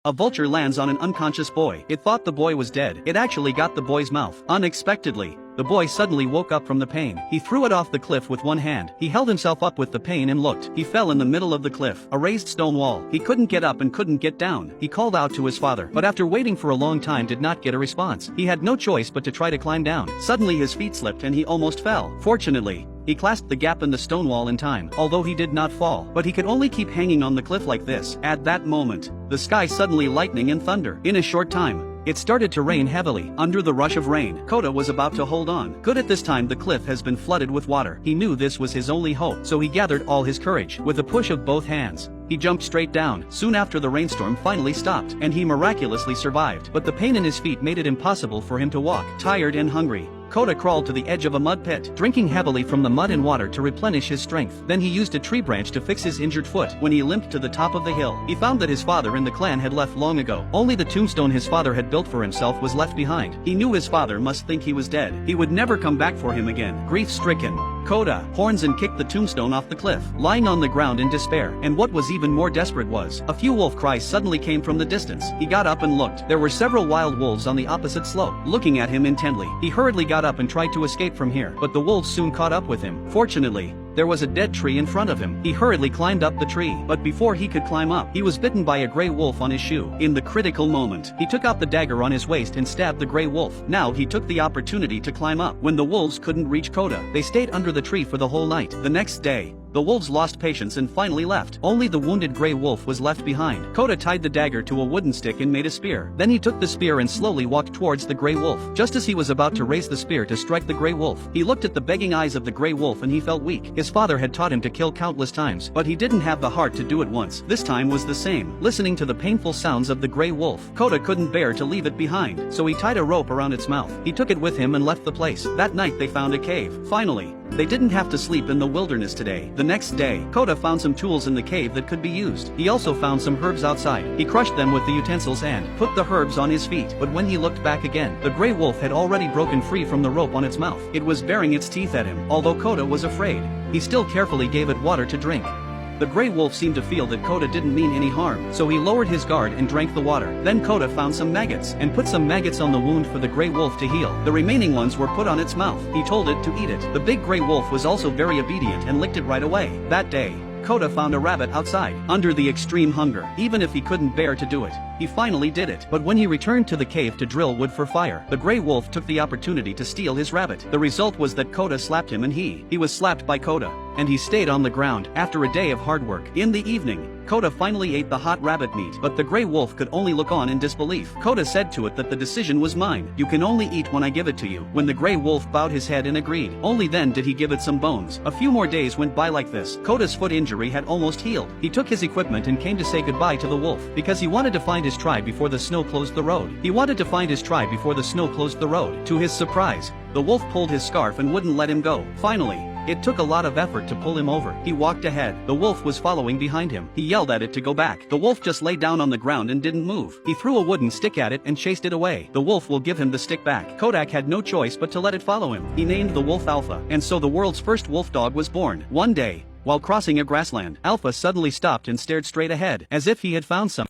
A vulture lands on an unconscious boy. It thought the boy was dead. It actually got the boy's mouth. Unexpectedly, the boy suddenly woke up from the pain. He threw it off the cliff with one hand. He held himself up with the pain and looked. He fell in the middle of the cliff, a raised stone wall. He couldn't get up and couldn't get down. He called out to his father, but after waiting for a long time did not get a response. He had no choice but to try to climb down. Suddenly his feet slipped and he almost fell. Fortunately, he clasped the gap in the stone wall in time, although he did not fall. But he could only keep hanging on the cliff like this. At that moment, the sky suddenly lightning and thunder. In a short time, it started to rain heavily. Under the rush of rain, Kota was about to hold on. Good, at this time the cliff has been flooded with water. He knew this was his only hope, so he gathered all his courage. With a push of both hands, he jumped straight down. Soon after, the rainstorm finally stopped, and he miraculously survived. But the pain in his feet made it impossible for him to walk. Tired and hungry, Kota crawled to the edge of a mud pit, drinking heavily from the mud and water to replenish his strength. Then he used a tree branch to fix his injured foot. When he limped to the top of the hill, he found that his father and the clan had left long ago. Only the tombstone his father had built for himself was left behind. He knew his father must think he was dead. He would never come back for him again. Grief-stricken, Kota horns and kicked the tombstone off the cliff, lying on the ground in despair. And what was even more desperate was, a few wolf cries suddenly came from the distance. He got up and looked. There were several wild wolves on the opposite slope, looking at him intently. He hurriedly got up and tried to escape from here, but the wolves soon caught up with him. Fortunately, there was a dead tree in front of him. He hurriedly climbed up the tree, but before he could climb up, he was bitten by a gray wolf on his shoe. In the critical moment, he took out the dagger on his waist and stabbed the gray wolf. Now he took the opportunity to climb up. When the wolves couldn't reach Kota, they stayed under the tree for the whole night. The next day, the wolves lost patience and finally left. Only the wounded gray wolf was left behind. Kota tied the dagger to a wooden stick and made a spear. Then he took the spear and slowly walked towards the gray wolf. Just as he was about to raise the spear to strike the gray wolf, he looked at the begging eyes of the gray wolf and he felt weak. His father had taught him to kill countless times, but he didn't have the heart to do it once. This time was the same. Listening to the painful sounds of the gray wolf, Kota couldn't bear to leave it behind, so he tied a rope around its mouth. He took it with him and left the place. That night they found a cave. Finally, they didn't have to sleep in the wilderness today. The next day, Kota found some tools in the cave that could be used. He also found some herbs outside. He crushed them with the utensils and put the herbs on his feet. But when he looked back again, the gray wolf had already broken free from the rope on its mouth. It was baring its teeth at him. Although Kota was afraid, he still carefully gave it water to drink. The gray wolf seemed to feel that Kota didn't mean any harm, so he lowered his guard and drank the water. Then Kota found some maggots and put some maggots on the wound for the gray wolf to heal. The remaining ones were put on its mouth. He told it to eat it. The big gray wolf was also very obedient and licked it right away. That day, Kota found a rabbit outside, under the extreme hunger. Even if he couldn't bear to do it, he finally did it. But when he returned to the cave to drill wood for fire, the gray wolf took the opportunity to steal his rabbit. The result was that Kota slapped him and he was slapped by Kota, and he stayed on the ground. After a day of hard work, in the evening, Kota finally ate the hot rabbit meat, but the gray wolf could only look on in disbelief. Kota said to it that the decision was mine. You can only eat when I give it to you. When the gray wolf bowed his head and agreed, only then did he give it some bones. A few more days went by like this. Kota's foot injury had almost healed. He took his equipment and came to say goodbye to the wolf, because he wanted to find his tribe before the snow closed the road. To his surprise, the wolf pulled his scarf and wouldn't let him go. Finally, it took a lot of effort to pull him over. He walked ahead. The wolf was following behind him. He yelled at it to go back. The wolf just lay down on the ground and didn't move. He threw a wooden stick at it and chased it away. The wolf will give him the stick back. Kodak had no choice but to let it follow him. He named the wolf Alpha, and so the world's first wolf dog was born. One day, while crossing a grassland, Alpha suddenly stopped and stared straight ahead, as if he had found something.